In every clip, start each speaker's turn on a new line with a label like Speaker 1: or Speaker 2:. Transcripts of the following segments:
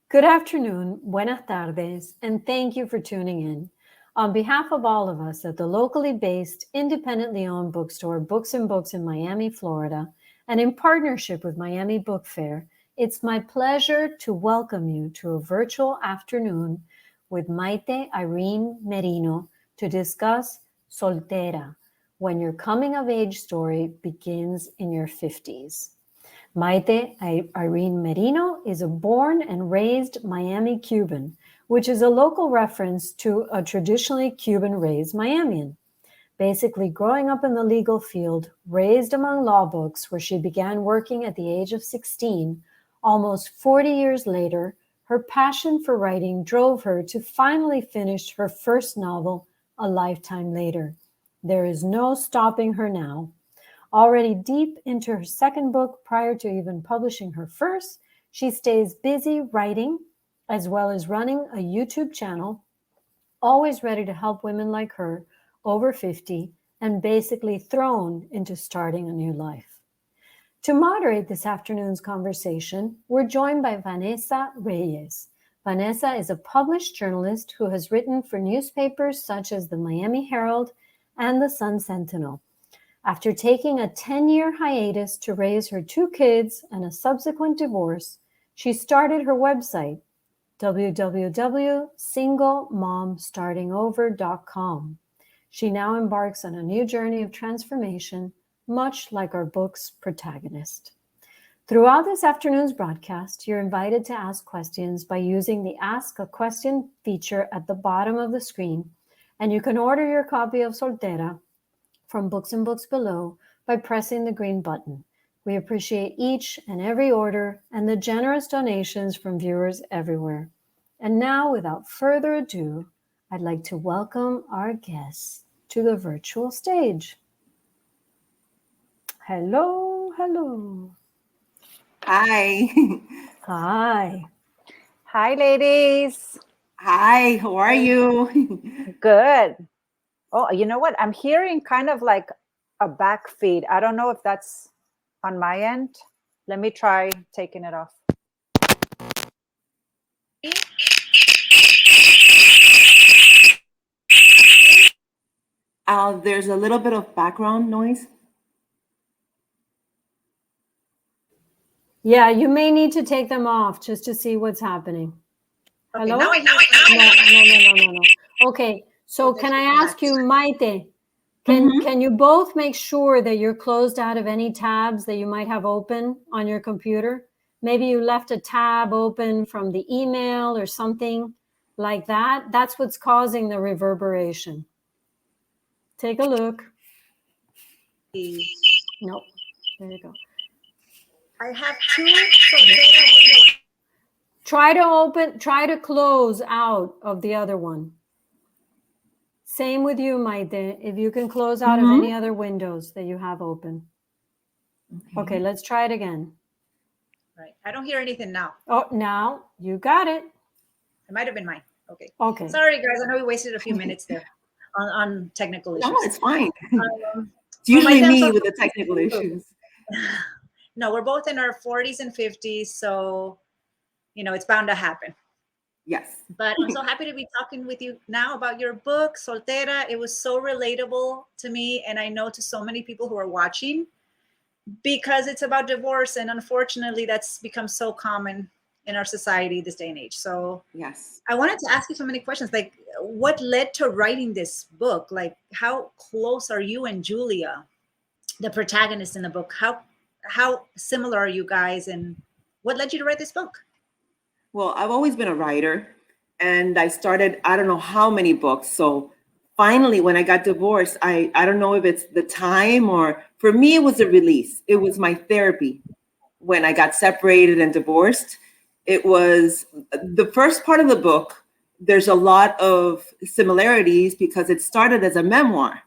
Speaker 1: Good afternoon, buenas tardes, and thank you for tuning in. On behalf of all of us at the locally based, independently owned bookstore Books and Books in Miami, Florida, and in partnership with Miami Book Fair, it's my pleasure to welcome you to a virtual afternoon with Maite Irene Merino to discuss Soltera, when your coming of age story begins in your 50s. Maite Irene Merino is a born and raised Miami Cuban, which is a local reference to a traditionally Cuban-raised Miamian. Basically, growing up in the legal field, raised among law books where she began working at the age of 16, almost 40 years later, her passion for writing drove her to finally finish her first novel a lifetime later. There is no stopping her now. Already deep into her second book prior to even publishing her first, she stays busy writing as well as running a YouTube channel, always ready to help women like her over 50 and basically thrown into starting a new life. To moderate this afternoon's conversation, we're joined by Vanessa Reyes. Vanessa is a published journalist who has written for newspapers such as the Miami Herald and the Sun Sentinel. After taking a 10-year hiatus to raise her 2 kids and a subsequent divorce, she started her website, www.singlemomstartingover.com. She now embarks on a new journey of transformation, much like our book's protagonist. Throughout this afternoon's broadcast, you're invited to ask questions by using the Ask a Question feature at the bottom of the screen, and you can order your copy of Soltera from Books and Books below by pressing the green button. We appreciate each and every order and the generous donations from viewers everywhere. And now, without further ado, I'd like to welcome our guests to the virtual stage. Hello, hello.
Speaker 2: Hi.
Speaker 1: Hi.
Speaker 3: Hi, ladies.
Speaker 2: Hi, how are you?
Speaker 3: Good. Oh, you know what? I'm hearing kind of like a back feed. I don't know if that's on my end. Let me try taking it off.
Speaker 2: There's a little bit of background noise.
Speaker 1: Yeah, you may need to take them off just to see what's happening.
Speaker 3: Okay,
Speaker 1: Hello?
Speaker 3: now I hear
Speaker 1: No. Okay, so can I ask you, Maite, can you both make sure that you're closed out of any tabs that you might have open on your computer? Maybe you left a tab open from the email or something like that. That's what's causing the reverberation. Take a look. No, there you go.
Speaker 3: I have 2 windows.
Speaker 1: Try to close out of the other one. Same with you, Maite. If you can close out of any other windows that you have open. Okay, let's try it again.
Speaker 3: Right. I don't hear anything now.
Speaker 1: Oh, now you got it.
Speaker 3: It might have been mine. Okay.
Speaker 1: Okay.
Speaker 3: Sorry, guys. I know we wasted a few minutes there on technical issues.
Speaker 2: No, it's fine. It's usually me with the technical issues.
Speaker 3: No, we're both in our 40s and 50s, so, it's bound to happen.
Speaker 2: Yes.
Speaker 3: But I'm so happy to be talking with you now about your book, Soltera. It was so relatable to me, and I know to so many people who are watching, because it's about divorce, and unfortunately, that's become so common in our society this day and age. So
Speaker 2: yes,
Speaker 3: I wanted to ask you so many questions, like what led to writing this book? Like, how close are you and Julia, the protagonist in the book? How similar are you guys, and what led you to write this book?
Speaker 2: Well, I've always been a writer, and I started, I don't know how many books. So finally, when I got divorced, I don't know if it's the time, or for me, it was a release. It was my therapy. When I got separated and divorced, it was the first part of the book. There's a lot of similarities because it started as a memoir.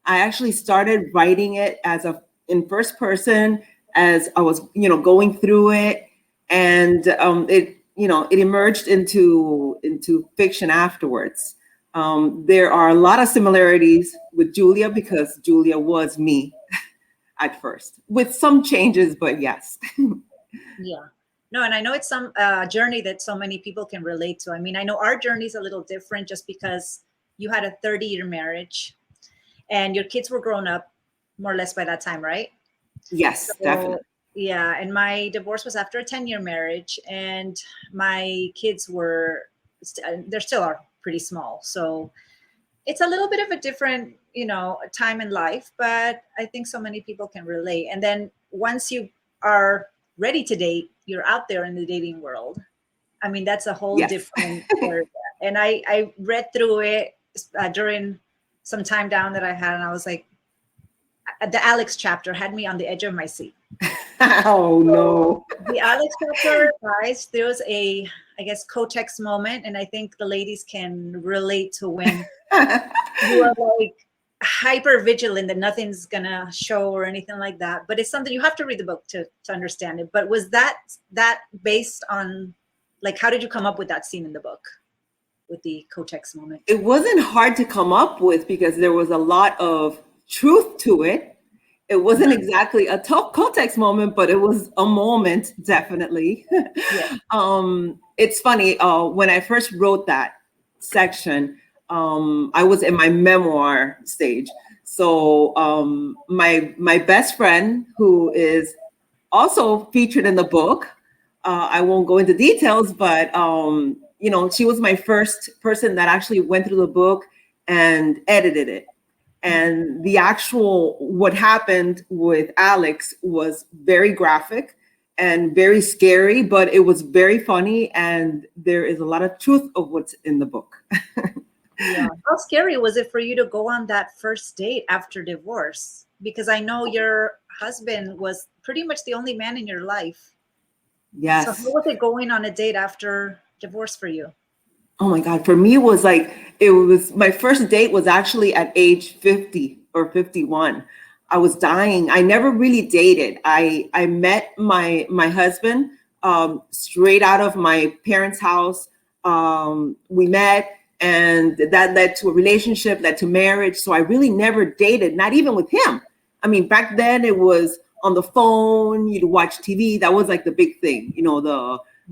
Speaker 2: I actually started writing it in first person as I was, going through it, and it emerged into fiction afterwards. There are a lot of similarities with Julia because Julia was me at first, with some changes, but yes.
Speaker 3: Yeah. No, and I know it's some journey that so many people can relate to. I mean, I know our journey is a little different just because you had a 30-year marriage and your kids were grown up more or less by that time, right?
Speaker 2: Yes,
Speaker 3: So,
Speaker 2: definitely.
Speaker 3: yeah, and my divorce was after a 10-year marriage, and my kids were, they're still are pretty small. So it's a little bit of a different, time in life, but I think so many people can relate. And then once you are ready to date, you're out there in the dating world. I mean, that's a whole
Speaker 2: Yes.
Speaker 3: different area. And I read through it during some time down that I had, and I was like, the Alex chapter had me on the edge of my seat.
Speaker 2: Oh
Speaker 3: So
Speaker 2: no.
Speaker 3: the Alex chapter, guys, there was a, I guess, co-text moment, and I think the ladies can relate to when you are like hyper vigilant that nothing's gonna show or anything like that. But it's something you have to read the book to understand it. But was that based on, like, how did you come up with that scene in the book with the co-text moment?
Speaker 2: It wasn't hard to come up with because there was a lot of truth to it. It wasn't exactly a tough context moment, but it was a moment, definitely.
Speaker 3: Yeah.
Speaker 2: It's funny, when I first wrote that section, I was in my memoir stage. So my best friend, who is also featured in the book, I won't go into details, but she was my first person that actually went through the book and edited it. And the actual what happened with Alex was very graphic and very scary, but it was very funny. And there is a lot of truth of what's in the book.
Speaker 3: Yeah. How scary was it for you to go on that first date after divorce? Because I know your husband was pretty much the only man in your life. So how
Speaker 2: Yes.
Speaker 3: was it going on a date after divorce for you?
Speaker 2: Oh my God. For me, it was my first date was actually at age 50 or 51. I was dying. I never really dated. I met my husband straight out of my parents' house. We met, and that led to a relationship, led to marriage. So I really never dated, not even with him. I mean, back then it was on the phone, you'd watch TV. That was like the big thing.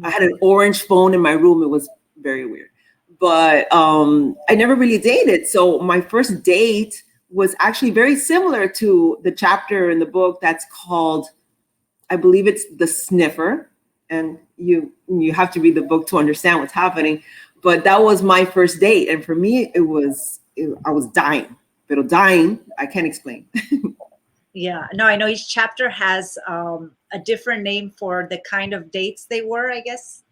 Speaker 2: I had an orange phone in my room. It was very weird. But I never really dated. So my first date was actually very similar to the chapter in the book that's called, I believe it's The Sniffer. And you have to read the book to understand what's happening. But that was my first date. And for me, I was dying. But dying, I can't explain.
Speaker 3: Yeah, no, I know each chapter has a different name for the kind of dates they were, I guess,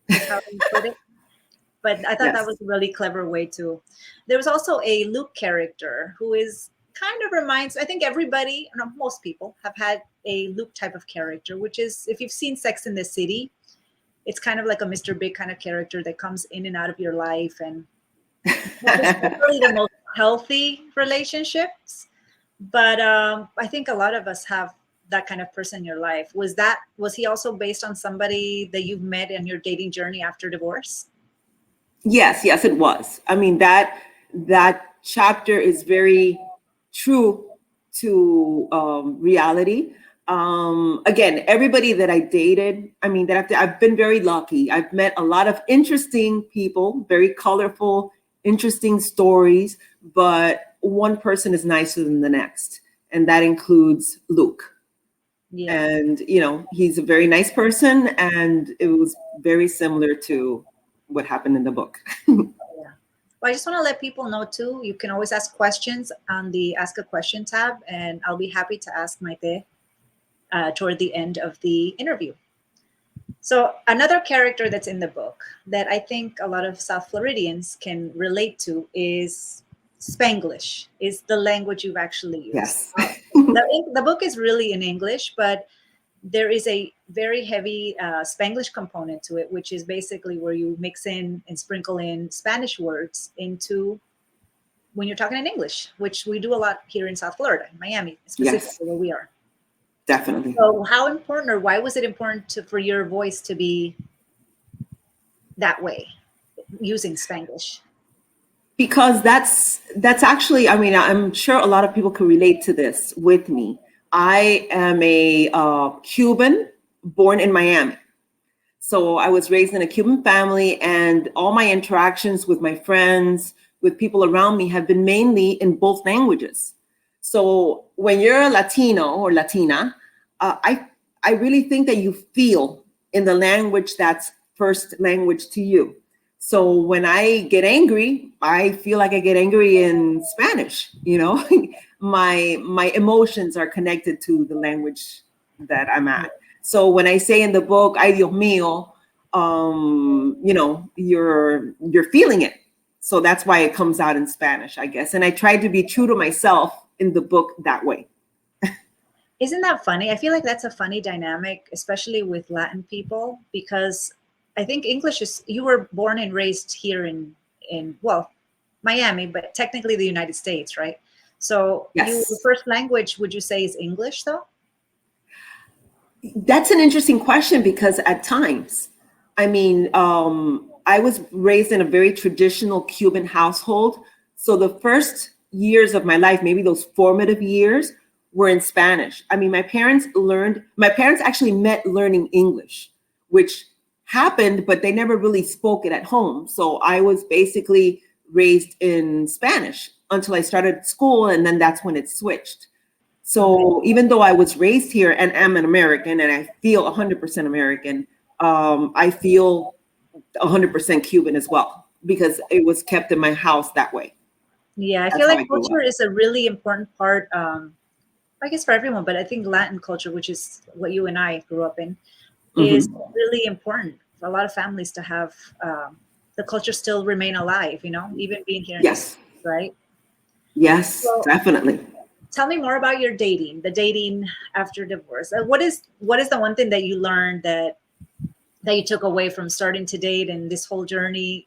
Speaker 3: is how you put it. But I thought that
Speaker 2: Yes.
Speaker 3: was a really clever way to. There was also a Luke character who is kind of reminds, I think everybody, no, most people have had a Luke type of character, which is, if you've seen Sex in the City, it's kind of like a Mr. Big kind of character that comes in and out of your life, and not necessarily the most healthy relationships. But I think a lot of us have that kind of person in your life. Was he also based on somebody that you've met in your dating journey after divorce?
Speaker 2: Yes, it was. I mean, that chapter is very true to reality. Again, everybody that I dated, I mean, I've been very lucky. I've met a lot of interesting people, very colorful, interesting stories, but one person is nicer than the next, and that includes Luke.
Speaker 3: Yeah.
Speaker 2: And he's a very nice person, and it was very similar to what happened in the book.
Speaker 3: Yeah. Well, I just want to let people know too, you can always ask questions on the Ask a Question tab, and I'll be happy to ask Maite toward the end of the interview. So another character that's in the book that I think a lot of South Floridians can relate to is Spanglish, is the language you've actually used.
Speaker 2: Yes.
Speaker 3: The book is really in English, but there is a very heavy Spanglish component to it, which is basically where you mix in and sprinkle in Spanish words into when you're talking in English, which we do a lot here in South Florida, in Miami, specifically
Speaker 2: Yes,
Speaker 3: where we are.
Speaker 2: definitely.
Speaker 3: So how important, or why was it important for your voice to be that way, using Spanglish?
Speaker 2: Because that's actually, I mean, I'm sure a lot of people can relate to this with me. I am a Cuban born in Miami. So I was raised in a Cuban family, and all my interactions with my friends, with people around me, have been mainly in both languages. So when you're a Latino or Latina, I really think that you feel in the language that's first language to you. So when I get angry, I feel like I get angry in Spanish. My emotions are connected to the language that I'm at. So when I say in the book, "Ay Dios mío," you're feeling it. So that's why it comes out in Spanish, I guess. And I tried to be true to myself in the book that way.
Speaker 3: Isn't that funny? I feel like that's a funny dynamic, especially with Latin people, because I think English is, you were born and raised here in well, Miami, but technically the United States, right? So
Speaker 2: Yes.
Speaker 3: your first language, would you say, is English though?
Speaker 2: That's an interesting question, because at times, I mean, I was raised in a very traditional Cuban household. So the first years of my life, maybe those formative years, were in Spanish. I mean, my parents actually met learning English, which happened, but they never really spoke it at home. So I was basically raised in Spanish until I started school, and then that's when it switched. So even though I was raised here and am an American, and I feel 100% American, I feel 100% Cuban as well, because it was kept in my house that way.
Speaker 3: Yeah, I
Speaker 2: That's
Speaker 3: feel
Speaker 2: how
Speaker 3: like
Speaker 2: I grew
Speaker 3: culture
Speaker 2: up.
Speaker 3: is a really important part, I guess for everyone, but I think Latin culture, which is what you and I grew up in, is
Speaker 2: Mhm.
Speaker 3: really important for a lot of families to have the culture still remain alive, even being here in this,
Speaker 2: Yes,
Speaker 3: right?
Speaker 2: yes,
Speaker 3: So
Speaker 2: definitely.
Speaker 3: tell me more about your the dating after divorce. What is the one thing that you learned that you took away from starting to date and this whole journey?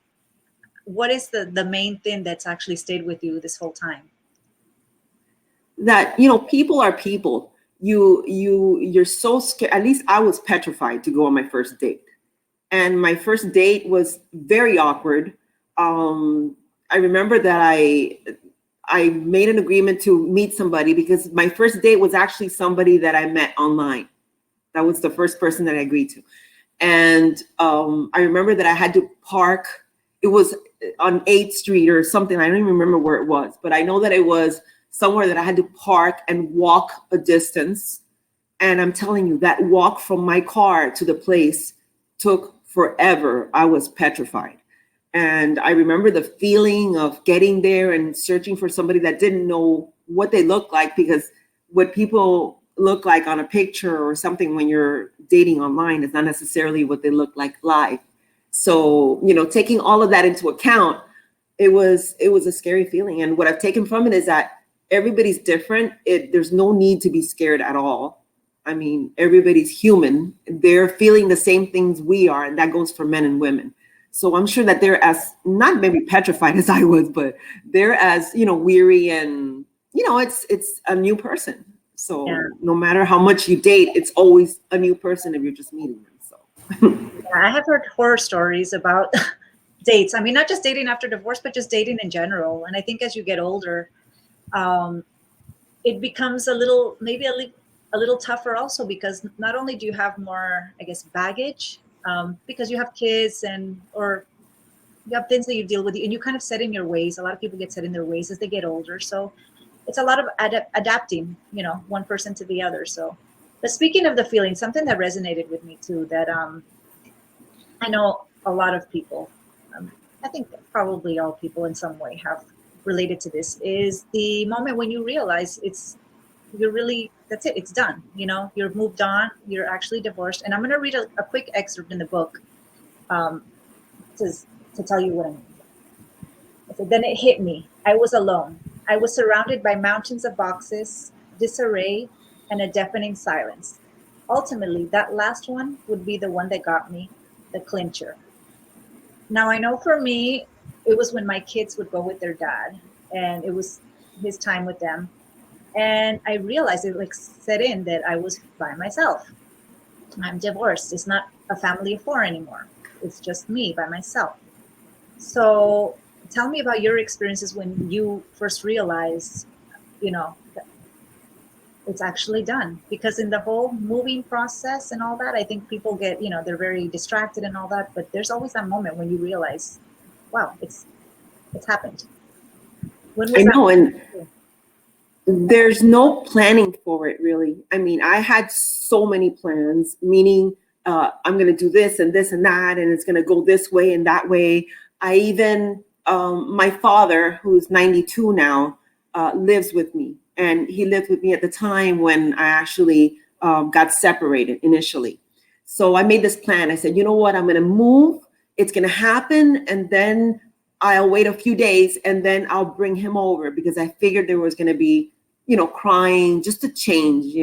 Speaker 3: What is the main thing that's actually stayed with you this whole time?
Speaker 2: That people are people. You're so scared. At least I was petrified to go on my first date, and my first date was very awkward. I remember that I made an agreement to meet somebody, because my first date was actually somebody that I met online. That was the first person that I agreed to. And I remember that I had to park. It was on 8th Street or something. I don't even remember where it was, but I know that it was somewhere that I had to park and walk a distance. And I'm telling you, that walk from my car to the place took forever. I was petrified. And I remember the feeling of getting there and searching for somebody that didn't know what they looked like, because what people look like on a picture or something when you're dating online is not necessarily what they look like live. So, taking all of that into account, it was a scary feeling. And what I've taken from it is that everybody's different. There's no need to be scared at all. I mean, everybody's human. They're feeling the same things we are, and that goes for men and women. So I'm sure that they're as, not maybe petrified as I was, but they're as, weary, and, it's a new person. So
Speaker 3: Yeah.
Speaker 2: no matter how much you date, it's always a new person if you're just meeting them. So
Speaker 3: I have heard horror stories about dates. I mean, not just dating after divorce, but just dating in general. And I think as you get older, um, it becomes maybe a little tougher also, because not only do you have more, I guess, baggage, because you have kids or you have things that you deal with, and you kind of set in your ways. A lot of people get set in their ways as they get older. So it's a lot of adapting, one person to the other. So, but speaking of the feeling, something that resonated with me too, that I know a lot of people, I think probably all people in some way have related to this, is the moment when you realize that's it, it's done. You're moved on, you're actually divorced. And I'm going to read a quick excerpt in the book um, to, to tell you what I mean. So then it hit me. I was alone. I was surrounded by mountains of boxes, disarray, and a deafening silence. Ultimately, that last one would be the one that got me, the clincher. Now, I know for me, it was when my kids would go with their dad, and it was his time with them. And I realized it like set in that I was by myself. I'm divorced. It's not a family of four anymore. It's just me by myself. So tell me about your experiences when you first realized, you know, it's actually done. Because in the whole moving process and all that, I think people get, they're very distracted and all that, but there's always that moment when you realize, wow, it's happened. When
Speaker 2: I
Speaker 3: was that?
Speaker 2: know, and there's no planning for it really. I mean, I had so many plans, meaning I'm going to do this and this and that, and it's going to go this way and that way. I even, my father, who's 92 now, lives with me. And he lived with me at the time when I actually got separated initially. So I made this plan. I said, you know what? I'm going to move. It's going to happen. And then I'll wait a few days and then I'll bring him over, because I figured there was going to be, crying, just to change,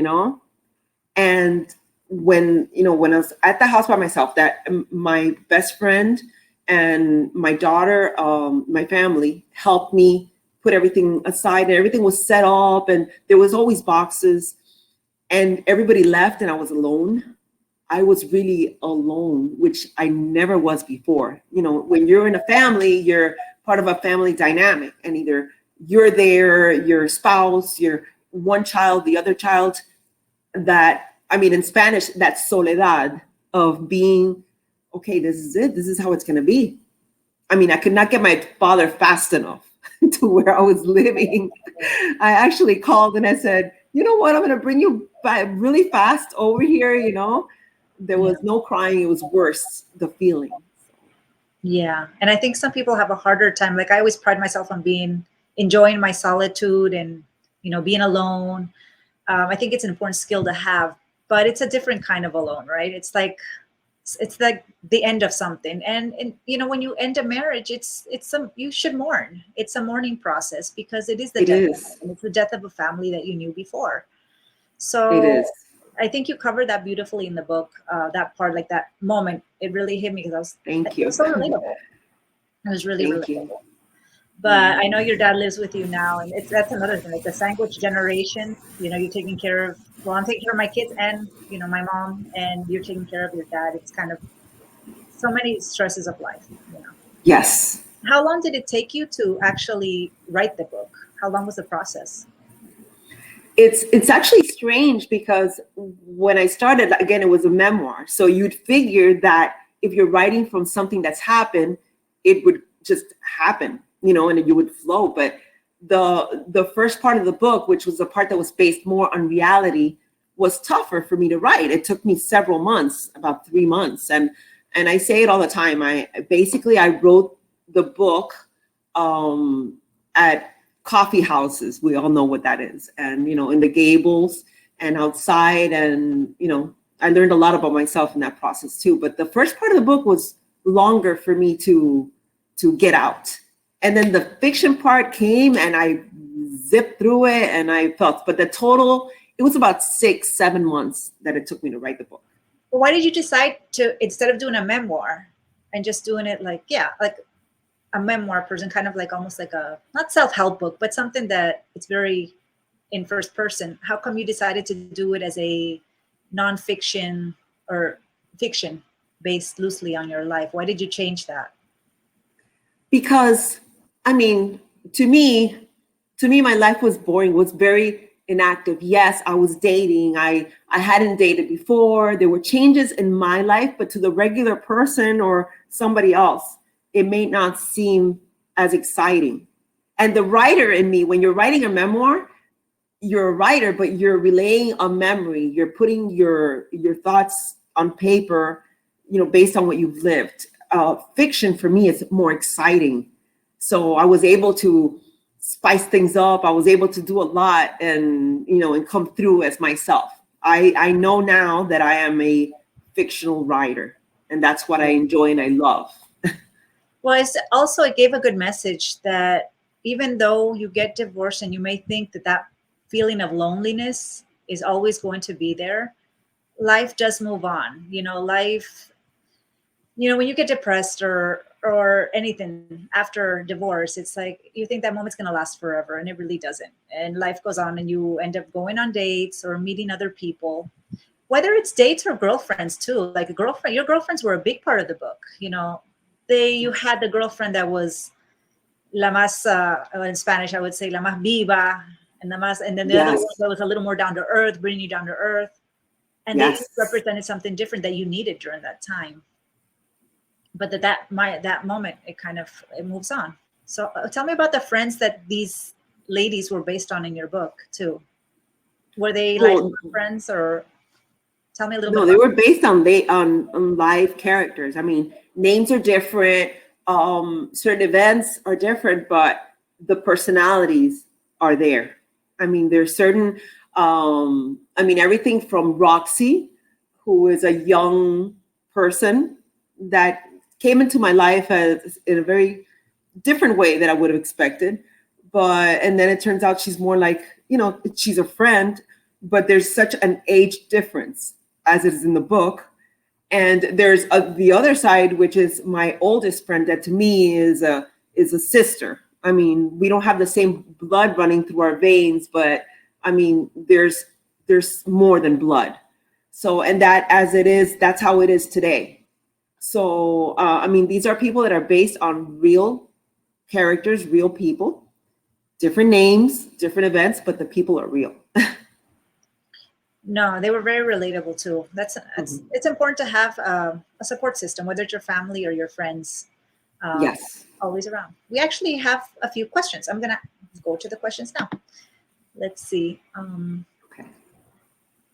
Speaker 2: And when I was at the house by myself, that my best friend and my daughter, my family helped me put everything aside, and everything was set up, and there was always boxes, and everybody left and I was alone. I was really alone, which I never was before. When you're in a family, you're part of a family dynamic, and either you're there, your spouse, your one child, the other child, in Spanish, that soledad of being, okay, this is it. This is how it's going to be. I could not get my father fast enough to where I was living. I actually called and I said, you know what? I'm going to bring you back really fast over here. There was no crying. It was worse, the feeling.
Speaker 3: Yeah. And I think some people have a harder time. Like, I always pride myself on enjoying my solitude and, being alone. I think it's an important skill to have, but it's a different kind of alone, right? It's like the end of something. And when you end a marriage, you should mourn. It's a mourning process, because it is the death. It's the death of a family that you knew before. So
Speaker 2: it is.
Speaker 3: I think you covered that beautifully in the book. That part, like that moment, it really hit me, because it was so relatable. It was really relatable. But I know your dad lives with you now, and that's another thing, like the sandwich generation. You're taking care of. Well, I'm taking care of my kids and my mom, and you're taking care of your dad. It's kind of so many stresses of life.
Speaker 2: Yes.
Speaker 3: How long did it take you to actually write the book? How long was the process?
Speaker 2: It's actually strange, because when I started, again, it was a memoir. So you'd figure that if you're writing from something that's happened, it would just happen, and you would flow. But the first part of the book, which was the part that was based more on reality, was tougher for me to write. It took me several months, about 3 months. And I say it all the time. I wrote the book at coffee houses. We all know what that is. And, in the gables and outside. And, I learned a lot about myself in that process too. But the first part of the book was longer for me to get out. And then the fiction part came and I zipped through it, and I felt, but the total, it was about 6-7 months that it took me to write the book.
Speaker 3: Well, why did you decide to, instead of doing a memoir and just doing it like a memoir person, kind of like almost like a, not self-help book, but something that it's very in first person? How come you decided to do it as a nonfiction or fiction based loosely on your life? Why did you change that?
Speaker 2: Because, to me, my life was boring, was very inactive. Yes, I was dating. I hadn't dated before. There were changes in my life, but to the regular person or somebody else, it may not seem as exciting. And the writer in me, when you're writing a memoir, you're a writer, but you're relaying a memory. You're putting your thoughts on paper, based on what you've lived. Fiction for me is more exciting. So I was able to spice things up. I was able to do a lot and come through as myself. I know now that I am a fictional writer, and that's what I enjoy and I love.
Speaker 3: Well, it gave a good message that even though you get divorced and you may think that feeling of loneliness is always going to be there, life does move on. Life, when you get depressed or anything after divorce, it's like you think that moment's going to last forever, and it really doesn't. And life goes on, and you end up going on dates or meeting other people, whether it's dates or girlfriends too. Like your girlfriends were a big part of the book. You had the girlfriend that was la más, in Spanish, I would say la más viva, and then the other one that was a little more down to earth, bringing you down to earth. And they represented something different that you needed during that time. But that moment, it moves on. So tell me about the friends that these ladies were based on in your book too. Were they friends, or tell me a little bit?
Speaker 2: No, they were based on live characters. I mean, names are different. Certain events are different, but the personalities are there. I mean, there's certain, everything from Roxy, who is a young person that came into my life in a very different way that I would have expected. And then it turns out she's more like, she's a friend, but there's such an age difference as it is in the book. And there's the other side, which is my oldest friend that to me is a sister. I mean, we don't have the same blood running through our veins, but I mean, there's more than blood. So, and that as it is, that's how it is today. So, these are people that are based on real characters, real people, different names, different events, but the people are real.
Speaker 3: No, they were very relatable too. It's important to have a support system, whether it's your family or your friends.
Speaker 2: Yes.
Speaker 3: Always around. We actually have a few questions. I'm gonna go to the questions now. Let's see.
Speaker 2: Okay.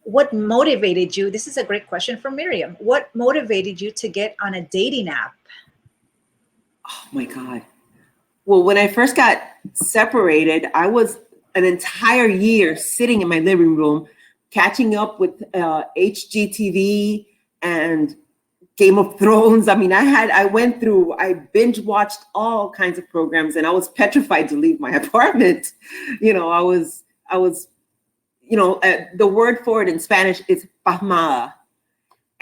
Speaker 3: What motivated you? This is a great question from Miriam. What motivated you to get on a dating app?
Speaker 2: Oh my God. Well, when I first got separated, I was an entire year sitting in my living room, catching up with HGTV and Game of Thrones. I mean, I binge watched all kinds of programs, and I was petrified to leave my apartment. I was, the word for it in Spanish is pasmada.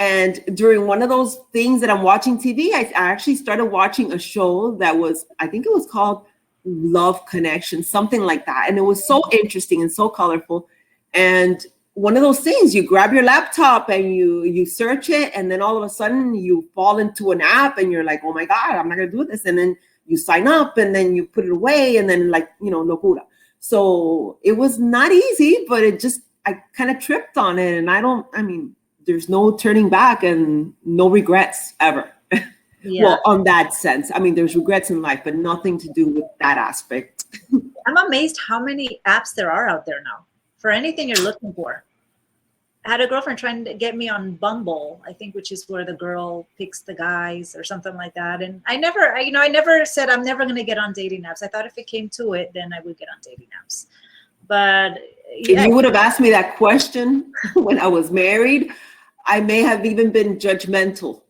Speaker 2: And during one of those things that I'm watching TV, I actually started watching a show that I think it was called Love Connection, something like that. And it was so interesting and so colorful. And one of those things, you grab your laptop and you search it, and then all of a sudden you fall into an app and you're like, oh my God, I'm not gonna do this. And then you sign up and then you put it away, and then locura. So it was not easy, but I kind of tripped on it. And there's no turning back and no regrets ever. Yeah. Well, on that sense, there's regrets in life, but nothing to do with that aspect.
Speaker 3: I'm amazed how many apps there are out there now for anything you're looking for. I had a girlfriend trying to get me on Bumble, I think, which is where the girl picks the guys or something like that. And I never said I'm never going to get on dating apps. I thought if it came to it, then I would get on dating apps. But
Speaker 2: if you would have asked me that question when I was married, I may have even been judgmental.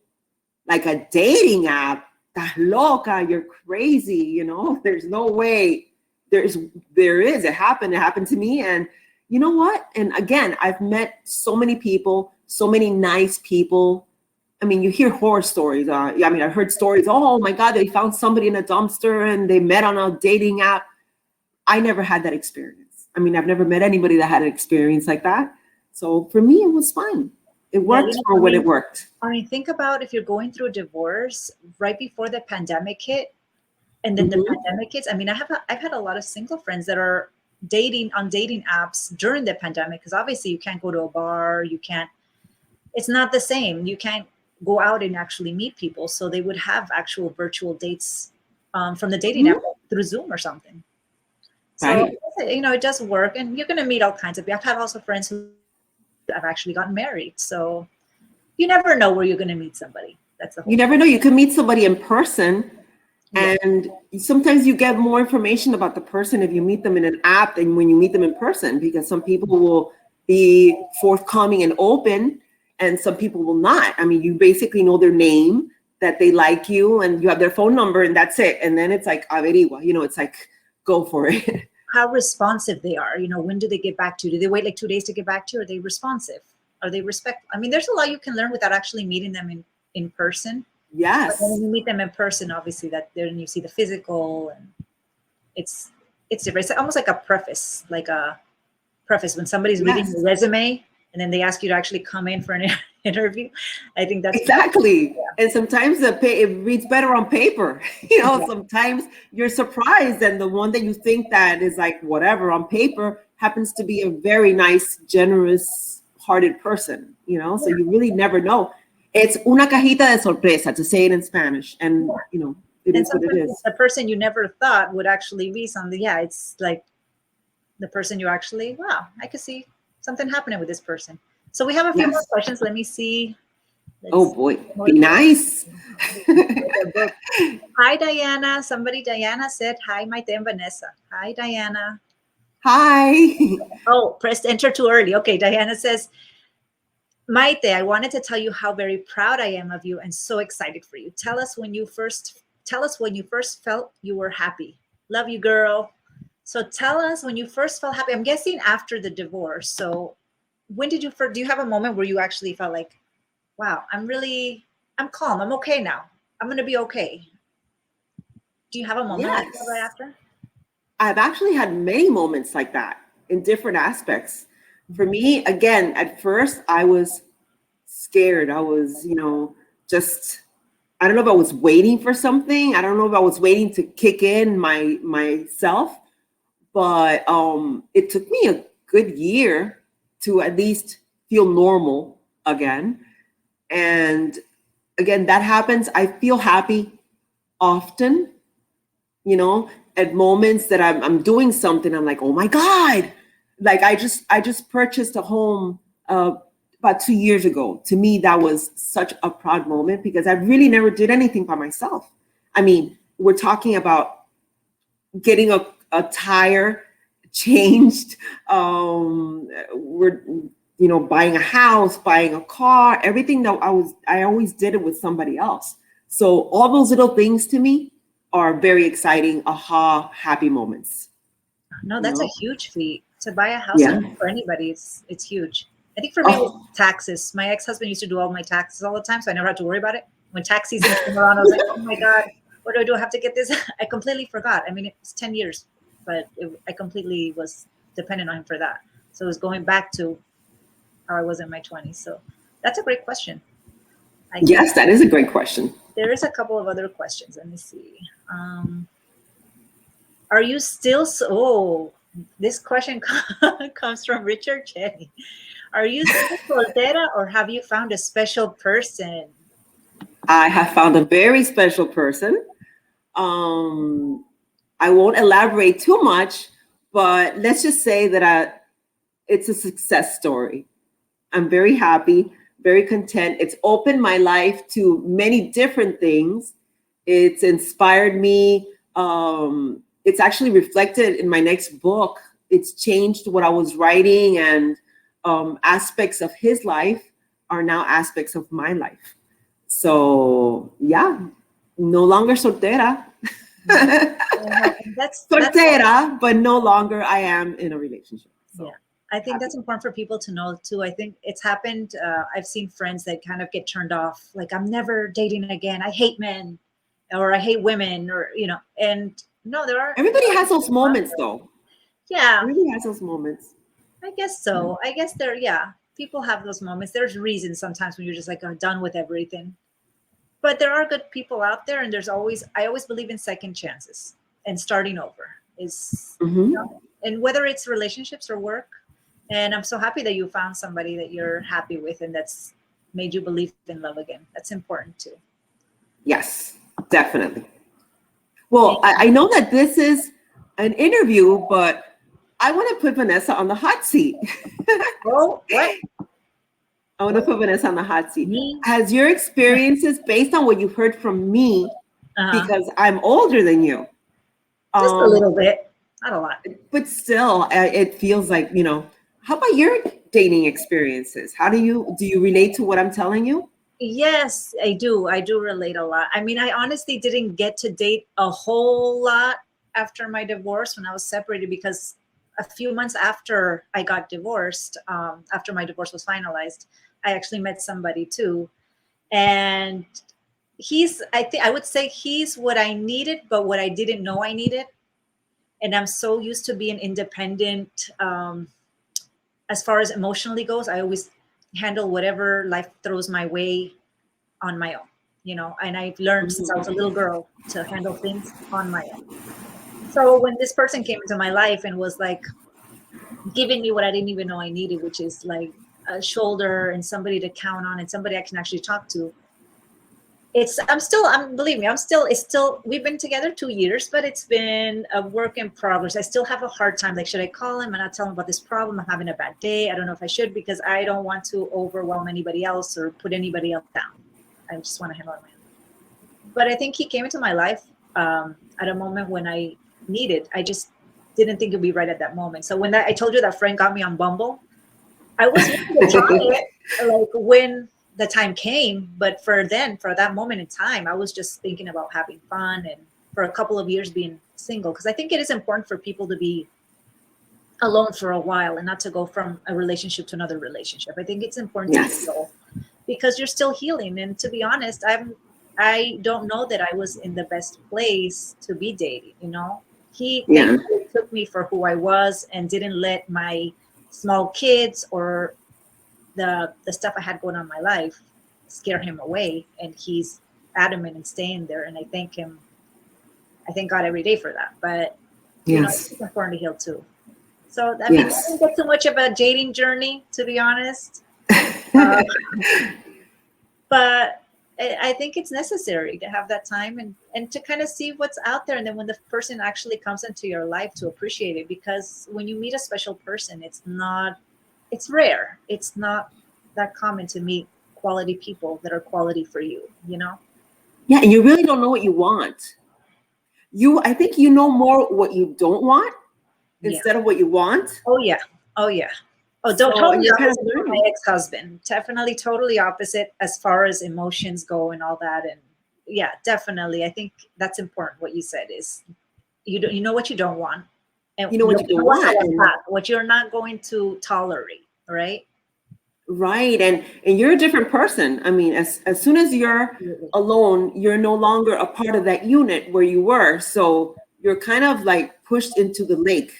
Speaker 2: Like a dating app, estás loca, you're crazy, there's no way. There is. It happened to me. And you know what? And again, I've met so many people, so many nice people. You hear horror stories. I've heard stories. Oh my God, they found somebody in a dumpster and they met on a dating app. I never had that experience. I've never met anybody that had an experience like that. So for me, it was fine. It worked for when it worked.
Speaker 3: Think about if you're going through a divorce right before the pandemic hit, and then the pandemic hits. I've had a lot of single friends that are dating on dating apps during the pandemic, because obviously you can't go to a bar, it's not the same. You can't go out and actually meet people. So they would have actual virtual dates from the dating app through Zoom or something. So,
Speaker 2: right.
Speaker 3: It does work, and you're going to meet all kinds of people. I've had also friends who have actually gotten married. So you never know where you're going to meet somebody. That's the whole
Speaker 2: You never know. You could meet somebody in person. And sometimes you get more information about the person if you meet them in an app than when you meet them in person, because some people will be forthcoming and open and some people will not. You basically know their name, that they like you, and you have their phone number, and that's it. And then it's like, averigua, it's like, go for it.
Speaker 3: How responsive they are. When do they get back to you? Do they wait like 2 days to get back to you? Are they responsive? Are they respectful? There's a lot you can learn without actually meeting them in person.
Speaker 2: Yes.
Speaker 3: But when you meet them in person, obviously then you see the physical, and it's different. It's almost like a preface when somebody's reading your resume and then they ask you to actually come in for an interview. I think that's
Speaker 2: exactly. Yeah. And sometimes it reads better on paper. Sometimes you're surprised, and the one that you think that is like whatever on paper happens to be a very nice, generous-hearted person, you know, so you really never know. It's una cajita de sorpresa, to say it in Spanish, and, you know, it
Speaker 3: And
Speaker 2: is what it
Speaker 3: sometimes
Speaker 2: is.
Speaker 3: it's the person you never thought would actually be something. Yeah, it's like the person you actually, wow, I could see something happening with this person. So we have a few more
Speaker 2: Yes.
Speaker 3: questions. Let me see.
Speaker 2: Oh boy, be nice.
Speaker 3: The book. Hi, Diana. Diana said, hi, Maite and Vanessa. Hi, Diana.
Speaker 2: Hi.
Speaker 3: Oh, pressed enter too early. Okay, Diana says, Maite, I wanted to tell you how very proud I am of you and so excited for you. Tell us when you first felt you were happy. Love you, girl. So tell us when you first felt happy. I'm guessing after the divorce. So when did you first, do you have a moment where you actually felt like, wow, I'm calm. I'm okay now. I'm going to be okay. Do you have a moment like that right after?
Speaker 2: I've actually had many moments like that in different aspects. For me, again, at first I was scared. I was, you know, just, I don't know if I was waiting for something. I don't know if I was waiting to kick in myself, but it took me a good year to at least feel normal again. And again, that happens. I feel happy often, you know, at moments that I'm doing something. I'm like, oh my God. Like I just purchased a home about 2 years ago. To me, that was such a proud moment because I really never did anything by myself. I mean, we're talking about getting a tire changed. We're, you know, buying a house, buying a car, everything that I always did it with somebody else. So all those little things to me are very exciting, aha, happy moments.
Speaker 3: No, that's a huge feat. To buy a house for anybody, it's huge. I think for me, it was taxes. My ex-husband used to do all my taxes all the time, so I never had to worry about it. When tax season came around, I was like, oh my God, what do I do? I have to get this. I completely forgot. I mean, it was 10 years, but I completely was dependent on him for that. So it was going back to how I was in my 20s. So that's a great question.
Speaker 2: Yes, that is a great question.
Speaker 3: There is a couple of other questions. Let me see. Are you still this question comes from Richard Cheney. Are you still soltera or have you found a special person?
Speaker 2: I have found a very special person. I won't elaborate too much, but let's just say that it's a success story. I'm very happy, very content. It's opened my life to many different things. It's inspired me. It's actually reflected in my next book. It's changed what I was writing, and aspects of his life are now aspects of my life. So yeah, no longer soltera.
Speaker 3: That's
Speaker 2: soltera, but no longer I am in a relationship. So.
Speaker 3: Yeah. I think that's important for people to know too. I think it's happened. I've seen friends that kind of get turned off. Like, I'm never dating again. I hate men, or I hate women, or, you know, and no,
Speaker 2: everybody has those moments though.
Speaker 3: Yeah.
Speaker 2: Everybody has those moments.
Speaker 3: I guess so. I guess people have those moments. There's reasons sometimes when you're just like, I'm done with everything. But there are good people out there, and I always believe in second chances and starting over is, you know, and whether it's relationships or work. And I'm so happy that you found somebody that you're happy with and that's made you believe in love again. That's important too.
Speaker 2: Yes, definitely. Well, I know that this is an interview, but I want to put Vanessa on the hot seat.
Speaker 3: Oh, what?
Speaker 2: I want to put Vanessa on the hot seat. Has your experiences, based on what you've heard from me, because I'm older than you?
Speaker 3: Just a little bit, not a lot.
Speaker 2: But still, it feels like, you know, how about your dating experiences? How do you relate to what I'm telling you?
Speaker 3: Yes, I do. I do relate a lot. I mean, I honestly didn't get to date a whole lot after my divorce when I was separated, because a few months after I got divorced, after my divorce was finalized, I actually met somebody too. And I would say he's what I needed, but what I didn't know I needed. And I'm so used to being independent. As far as emotionally goes, I always handle whatever life throws my way on my own, you know, and I've learned since I was a little girl to handle things on my own. So when this person came into my life and was like, giving me what I didn't even know I needed, which is like a shoulder and somebody to count on and somebody I can actually talk to. Believe me, it's still, we've been together 2 years, but it's been a work in progress. I still have a hard time. Like, should I call him and not tell him about this problem? I'm having a bad day. I don't know if I should, because I don't want to overwhelm anybody else or put anybody else down. I just want to handle it on my own. But I think he came into my life at a moment when I needed. I just didn't think it'd be right at that moment. So when I told you that friend got me on Bumble, I was willing to try it, like when the time came, but for that moment in time, I was just thinking about having fun and for a couple of years being single, because I think it is important for people to be alone for a while and not to go from a relationship to another relationship. I think it's important to be alone because you're still healing. And to be honest, I don't know that I was in the best place to be dating. You know, he took me for who I was and didn't let my small kids or the stuff I had going on in my life scare him away, and he's adamant in staying there. And I thank God every day for that. But you know, it's important to heal too. So I mean, I didn't get too much of a dating journey, to be honest. But I think it's necessary to have that time and to kind of see what's out there. And then when the person actually comes into your life, to appreciate it, because when you meet a special person, it's rare. It's not that common to meet quality people that are quality for you, you know?
Speaker 2: Yeah, and you really don't know what you want. I think you know more what you don't want instead of what you want.
Speaker 3: Oh yeah. Oh, totally opposite from my ex-husband. Definitely totally opposite as far as emotions go and all that. And yeah, definitely. I think that's important. What you said is you know what you don't want. And
Speaker 2: you know what you don't want.
Speaker 3: What you're not going to tolerate, right?
Speaker 2: Right. And you're a different person. I mean, as soon as you're alone, you're no longer a part of that unit where you were. So you're kind of like pushed into the lake,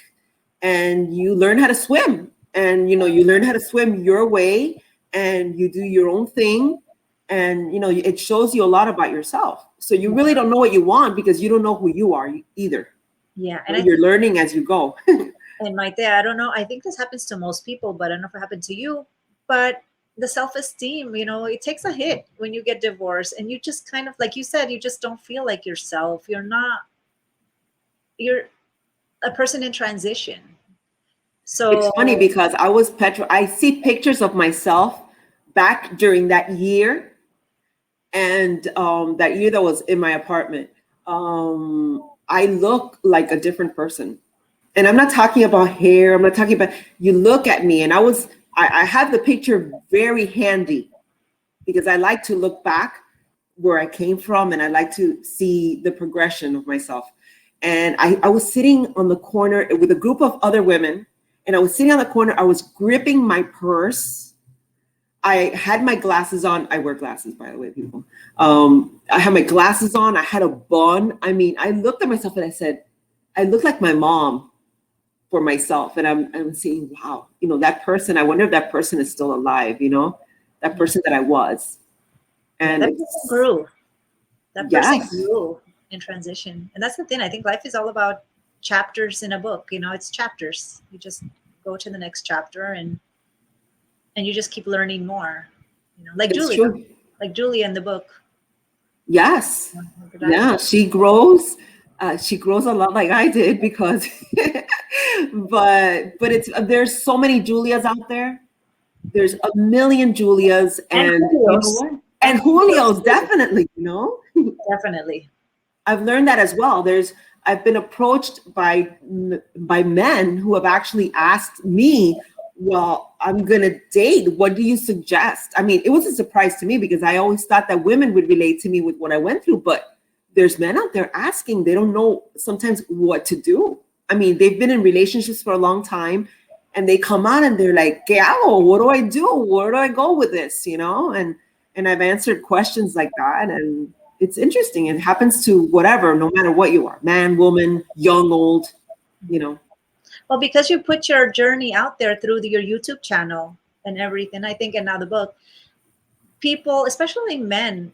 Speaker 2: and you learn how to swim. And, you know, you learn how to swim your way, and you do your own thing. And, you know, it shows you a lot about yourself. So you really don't know what you want because you don't know who you are either.
Speaker 3: Yeah. And
Speaker 2: you're learning as you go.
Speaker 3: And Maite, I don't know. I think this happens to most people, but I don't know if it happened to you. But the self-esteem, you know, it takes a hit when you get divorced, and you just kind of, like you said, you just don't feel like yourself. You're a person in transition. So
Speaker 2: it's funny because I see pictures of myself back during that year, and that year that was in my apartment. I look like a different person. And I'm not talking about hair. I'm not talking about, you look at me, and I have the picture very handy because I like to look back where I came from, and I like to see the progression of myself. And I was sitting on the corner with a group of other women, and I was sitting on the corner. I was gripping my purse. I had my glasses on. I wear glasses, by the way, people. I had my glasses on. I had a bun. I mean, I looked at myself and I said, I look like my mom for myself. And I'm saying, wow, you know, that person, I wonder if that person is still alive, you know, that person that I was. And
Speaker 3: that person grew. That person grew in transition. And that's the thing. I think life is all about chapters in a book. You know, it's chapters. You just go to the next chapter and you just keep learning more. You know, like Julia in the book.
Speaker 2: Yes. Yeah, she grows. She grows a lot like I did because, but there's so many Julias out there. There's a million Julias and Julios, definitely, you know.
Speaker 3: Definitely.
Speaker 2: I've learned that as well. I've been approached by men who have actually asked me, well, I'm going to date. What do you suggest? I mean, it was a surprise to me because I always thought that women would relate to me with what I went through, but there's men out there asking. They don't know sometimes what to do. I mean, they've been in relationships for a long time, and they come out and they're like, ¿Qué hago? What do I do? Where do I go with this? You know, and I've answered questions like that, and it's interesting. It happens to whatever, no matter what you are, man, woman, young, old, you know.
Speaker 3: Well, because you put your journey out there through your YouTube channel and everything, I think, and now the book, people, especially men,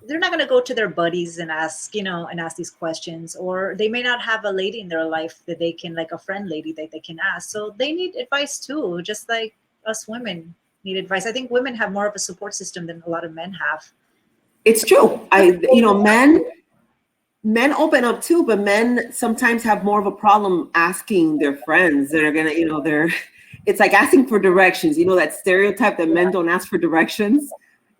Speaker 3: they're not going to go to their buddies and ask, and ask these questions, or they may not have a lady in their life that they can, like a friend lady that they can ask. So they need advice too, just like us women need advice. I think women have more of a support system than a lot of men have.
Speaker 2: It's true. Men open up too, but men sometimes have more of a problem asking their friends that are gonna, it's like asking for directions. That stereotype that men don't ask for directions.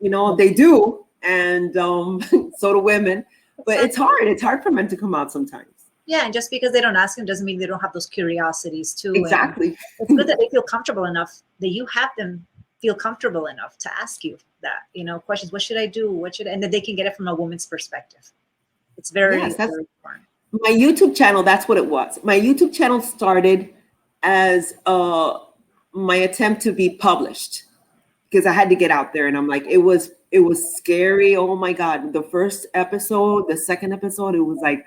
Speaker 2: They do. And so do women, but it's hard. It's hard for men to come out sometimes.
Speaker 3: Yeah, and just because they don't ask them doesn't mean they don't have those curiosities too.
Speaker 2: Exactly.
Speaker 3: And it's good that they feel comfortable enough, that you have them feel comfortable enough to ask you that, questions. What should I do? And that they can get it from a woman's perspective. It's very, very important.
Speaker 2: My YouTube channel, that's what it was. My YouTube channel started as my attempt to be published, because I had to get out there, and I'm like, it was scary. Oh my God. The first episode, the second episode, it was like,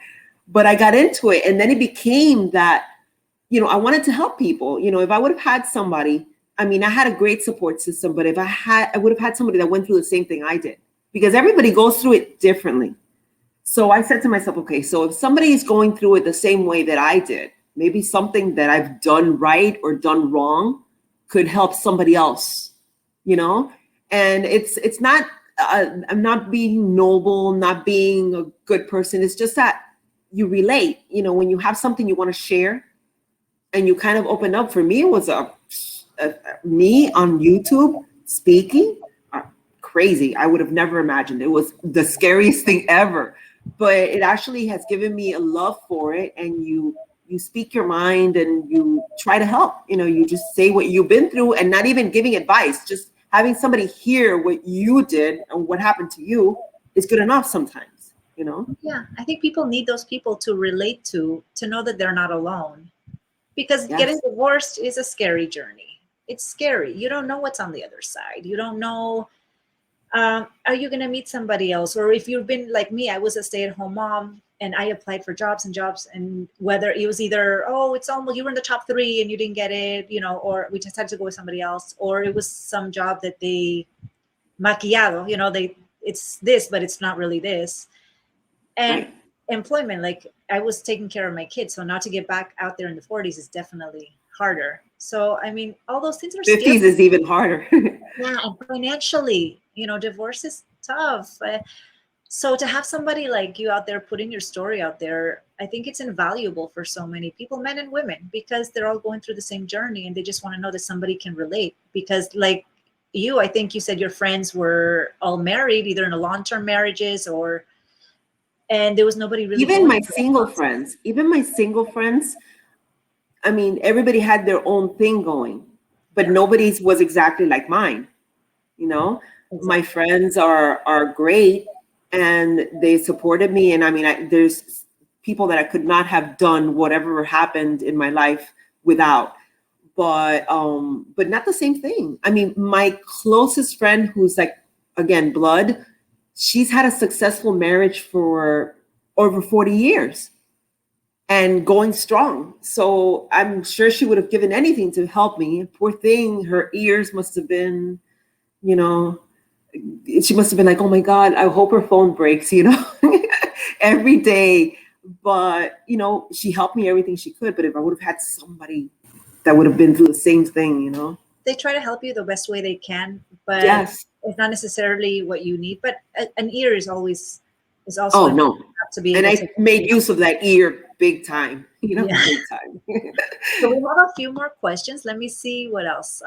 Speaker 2: but I got into it. And then it became that, I wanted to help people. If I would have had somebody, I had a great support system, but if I would have had somebody that went through the same thing I did, because everybody goes through it differently. So I said to myself, okay, so if somebody is going through it the same way that I did, maybe something that I've done right or done wrong could help somebody else, and it's not, I'm not being noble, not being a good person. It's just that you relate, when you have something you want to share and you kind of open up. For me, it was me on YouTube speaking, crazy. I would have never imagined. It was the scariest thing ever, but it actually has given me a love for it. And you speak your mind and you try to help, you just say what you've been through, and not even giving advice, just having somebody hear what you did and what happened to you is good enough sometimes,
Speaker 3: Yeah, I think people need those people to relate to know that they're not alone. Because getting divorced is a scary journey. It's scary. You don't know what's on the other side. You don't know, are you going to meet somebody else? Or if you've been like me, I was a stay-at-home mom, and I applied for jobs, and whether it was either, it's almost, you were in the top 3 and you didn't get it, or we just had to go with somebody else, or it was some job that they maquillado, it's this, but it's not really this. And employment, like I was taking care of my kids. So now to get back out there in the 40s is definitely harder. So, all those things are
Speaker 2: 50s
Speaker 3: scary.
Speaker 2: is even harder.
Speaker 3: Yeah. And financially, divorce is tough. So to have somebody like you out there putting your story out there, I think it's invaluable for so many people, men and women, because they're all going through the same journey and they just want to know that somebody can relate. Because like you, I think you said your friends were all married, either in a long-term marriages and there was nobody really.
Speaker 2: Even my single friends, everybody had their own thing going, but nobody's was exactly like mine. Exactly. My friends are great. And they supported me. And there's people that I could not have done whatever happened in my life without, but not the same thing. My closest friend, who's like, again, blood, she's had a successful marriage for over 40 years and going strong. So I'm sure she would have given anything to help me. Poor thing, her ears must have been, she must have been like, oh my God, I hope her phone breaks, every day. But, she helped me everything she could. But if I would have had somebody that would have been through the same thing,
Speaker 3: They try to help you the best way they can, but it's not necessarily what you need. But an ear is also.
Speaker 2: Oh, no.
Speaker 3: To be
Speaker 2: and I made use of that ear big time, big time.
Speaker 3: So we have a few more questions. Let me see what else.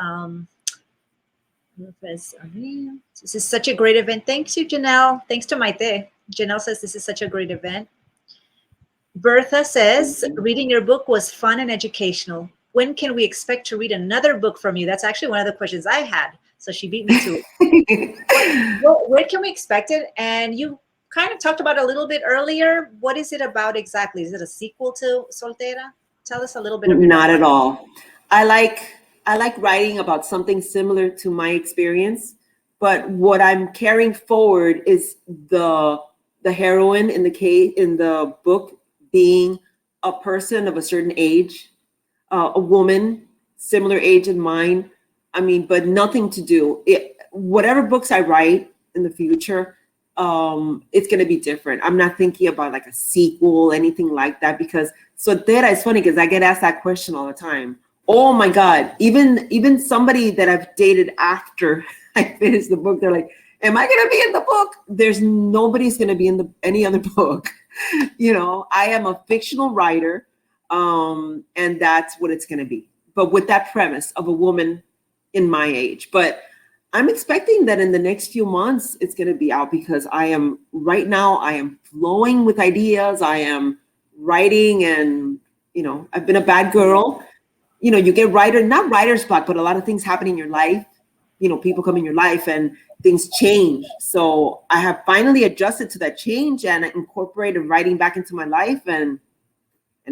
Speaker 3: This is such a great event. Thanks you, Janelle. Thanks to Maite. Janelle says this is such a great event. Bertha says, reading your book was fun and educational. When can we expect to read another book from you? That's actually one of the questions I had. So she beat me to it. Where can we expect it? And you kind of talked about it a little bit earlier. What is it about exactly? Is it a sequel to Soltera? Tell us a little bit about it.
Speaker 2: Not at all. I like writing about something similar to my experience, but what I'm carrying forward is the heroine in the book being a person of a certain age, a woman similar age in mine. But nothing to do. Whatever books I write in the future, it's going to be different. I'm not thinking about like a sequel, anything like that, because Soltera is funny because I get asked that question all the time. Oh my God, even somebody that I've dated after I finished the book, they're like, am I going to be in the book? There's nobody's going to be in any other book. You know, I am a fictional writer, and that's what it's going to be. But with that premise of a woman in my age. But I'm expecting that in the next few months, it's going to be out, because right now I am flowing with ideas. I am writing, and, you know, I've been a bad girl. You know, you get not writer's block, but a lot of things happen in your life. You know, people come in your life and things change. So I have finally adjusted to that change and incorporated writing back into my life, and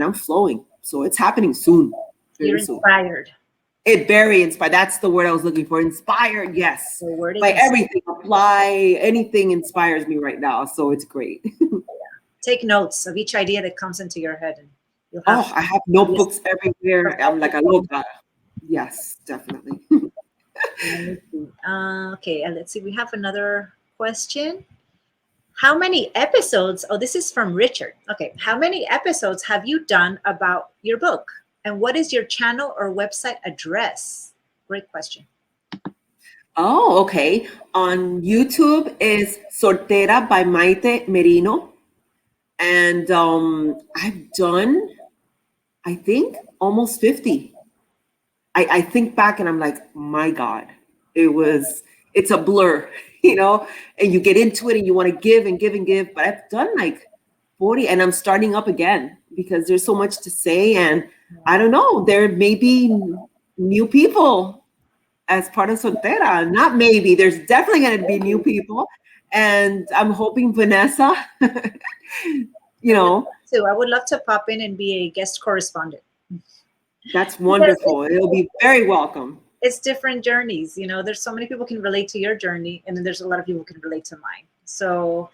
Speaker 2: I'm flowing. So it's happening soon.
Speaker 3: You're inspired.
Speaker 2: Very inspired. That's the word I was looking for. Inspired, yes. By everything, anything inspires me right now. So it's great.
Speaker 3: Take notes of each idea that comes into your head, and you'll have.
Speaker 2: I have notebooks everywhere. I'm like a loca. Yes, definitely.
Speaker 3: Okay, let's see. We have another question. How many episodes? Oh, this is from Richard. Okay, how many episodes have you done about your book? And what is your channel or website address? Great question.
Speaker 2: Oh, okay. On YouTube is Soltera by Maite Merino. And I've done, I think, almost 50. I think back and I'm like, my God, it's a blur, you know, and you get into it and you want to give and give and give. But I've done like 40, and I'm starting up again because there's so much to say. And I don't know, there may be new people as part of Soltera. Not maybe, there's definitely going to be new people. And I'm hoping Vanessa, you know.
Speaker 3: So I would love to pop in and be a guest correspondent.
Speaker 2: That's wonderful. It'll be very welcome.
Speaker 3: It's different journeys. You know, there's so many people can relate to your journey, and then there's a lot of people who can relate to mine. So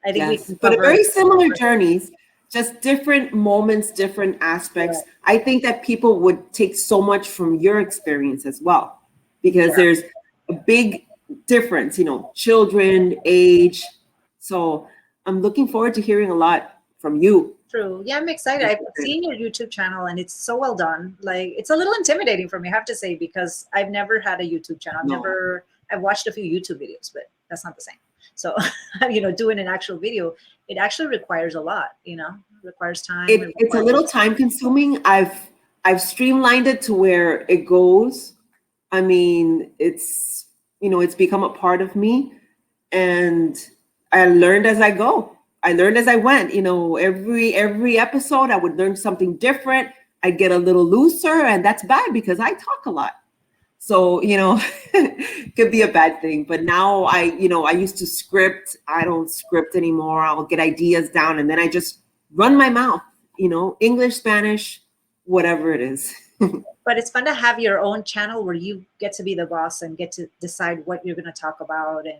Speaker 3: I think we can
Speaker 2: but very similar journeys, just different moments, different aspects. Yeah. I think that people would take so much from your experience as well, because there's a big difference, you know, children, age. So I'm looking forward to hearing a lot from you.
Speaker 3: True. Yeah, I'm excited. I've seen your YouTube channel and it's so well done. Like, it's a little intimidating for me, I have to say, because I've never had a YouTube channel. I've watched a few YouTube videos, but that's not the same. So, you know, doing an actual video, it actually requires a lot, you know, it requires time.
Speaker 2: It's a little time consuming. I've streamlined it to where it goes. I mean, it's, you know, it's become a part of me, and I learned as I go. I learned as I went, you know, every episode I would learn something different. I'd get a little looser, and that's bad because I talk a lot. So, you know, it could be a bad thing. But now I used to script. I don't script anymore. I'll get ideas down and then I just run my mouth, you know, English, Spanish, whatever it is.
Speaker 3: But it's fun to have your own channel where you get to be the boss and get to decide what you're going to talk about and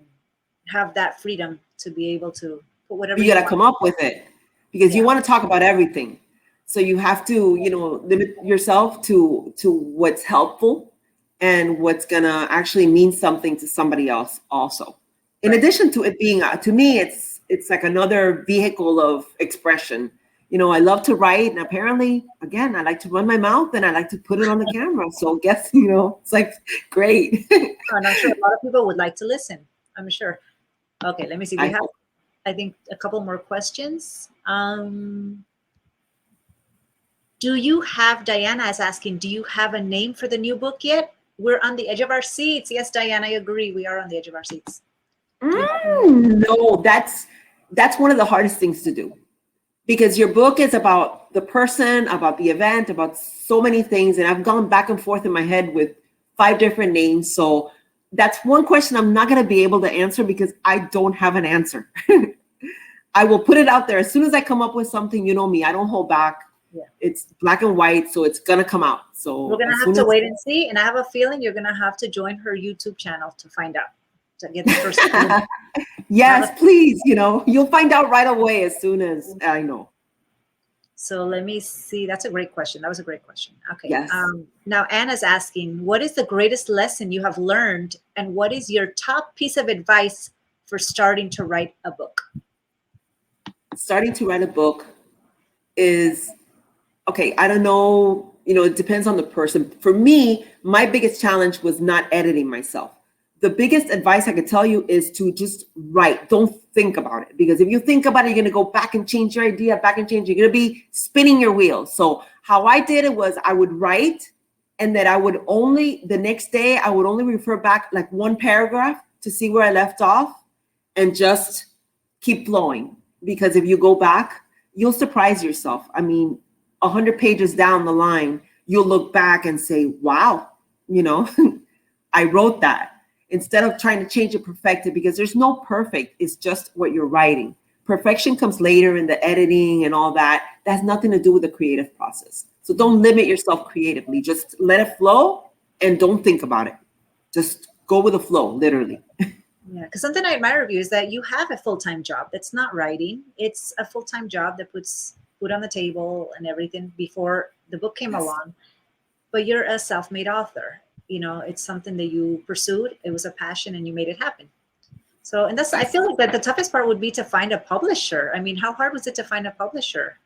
Speaker 3: have that freedom to be able to put whatever
Speaker 2: you got to come up with it, because you want to talk about everything. So you have to, you know, limit yourself to what's helpful and what's going to actually mean something to somebody else also. In addition to it being, to me, it's like another vehicle of expression. You know, I love to write, and apparently, again, I like to run my mouth and I like to put it on the camera. So I guess, you know, it's like great.
Speaker 3: And I'm sure a lot of people would like to listen, I'm sure. Okay, let me see. We have, I think, a couple more questions. Do you have, Diana is asking, do you have a name for the new book yet? We're on the edge of our seats. Yes, Diana, I agree. We are on the edge of our seats.
Speaker 2: No, that's one of the hardest things to do, because your book is about the person, about the event, about so many things. And I've gone back and forth in my head with 5 different names. So that's one question I'm not going to be able to answer because I don't have an answer. I will put it out there. As soon as I come up with something, you know me, I don't hold back. Yeah. It's black and white, so it's going to come out. So
Speaker 3: we're going to have to wait and see. And I have a feeling you're going to have to join her YouTube channel to find out. To get the first
Speaker 2: Yes, please. You know, you'll find out right away as soon as I know.
Speaker 3: So let me see. That's a great question. That was a great question. Okay.
Speaker 2: Yes.
Speaker 3: Now Anna's asking, what is the greatest lesson you have learned, and what is your top piece of advice for starting to write a book?
Speaker 2: Starting to write a book is, okay, I don't know, it depends on the person. For me, my biggest challenge was not editing myself. The biggest advice I could tell you is to just write. Don't think about it. Because if you think about it, you're going to go back and change your idea, back and change. You're going to be spinning your wheels. So how I did it was I would write, and then the next day, I would only refer back like one paragraph to see where I left off and just keep flowing. Because if you go back, you'll surprise yourself. I mean, 100 pages down the line, you'll look back and say, wow, I wrote that. Instead of trying to change it, perfect it, because there's no perfect. It's just what you're writing. Perfection comes later in the editing and all that. That has nothing to do with the creative process. So don't limit yourself creatively. Just let it flow and don't think about it. Just go with the flow, literally.
Speaker 3: Yeah, because something I admire of you is that you have a full-time job that's not writing. It's a full-time job that puts food on the table and everything before the book came along. But you're a self-made author. It's something that you pursued. It was a passion and you made it happen. So, and I feel like that the toughest part would be to find a publisher. I mean, how hard was it to find a publisher?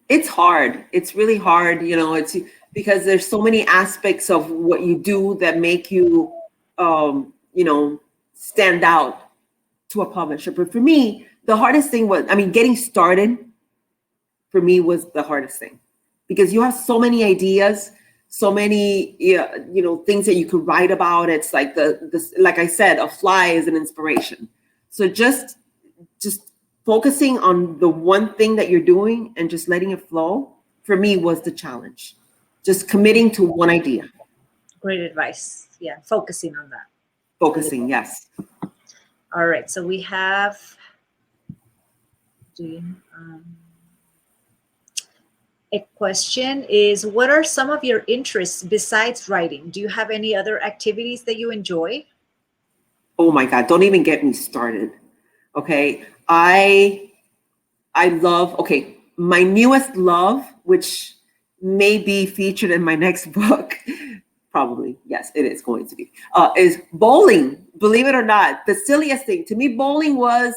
Speaker 2: It's hard. It's really hard. It's because there's so many aspects of what you do that make you, stand out to a publisher. But for me, the hardest thing was, getting started for me was the hardest thing, because you have so many ideas, so many, things that you could write about. It's like like I said, a fly is an inspiration. So just focusing on the one thing that you're doing and just letting it flow, for me, was the challenge. Just committing to one idea.
Speaker 3: Great advice. Yeah, focusing on that.
Speaker 2: Focusing, yes.
Speaker 3: All right. So we have. A question is, what are some of your interests besides writing? Do you have any other activities that you enjoy?
Speaker 2: Oh my God, don't even get me started. Okay. I love, my newest love, which may be featured in my next book, probably, yes, it is going to be, is bowling. Believe it or not, the silliest thing. To me, bowling was,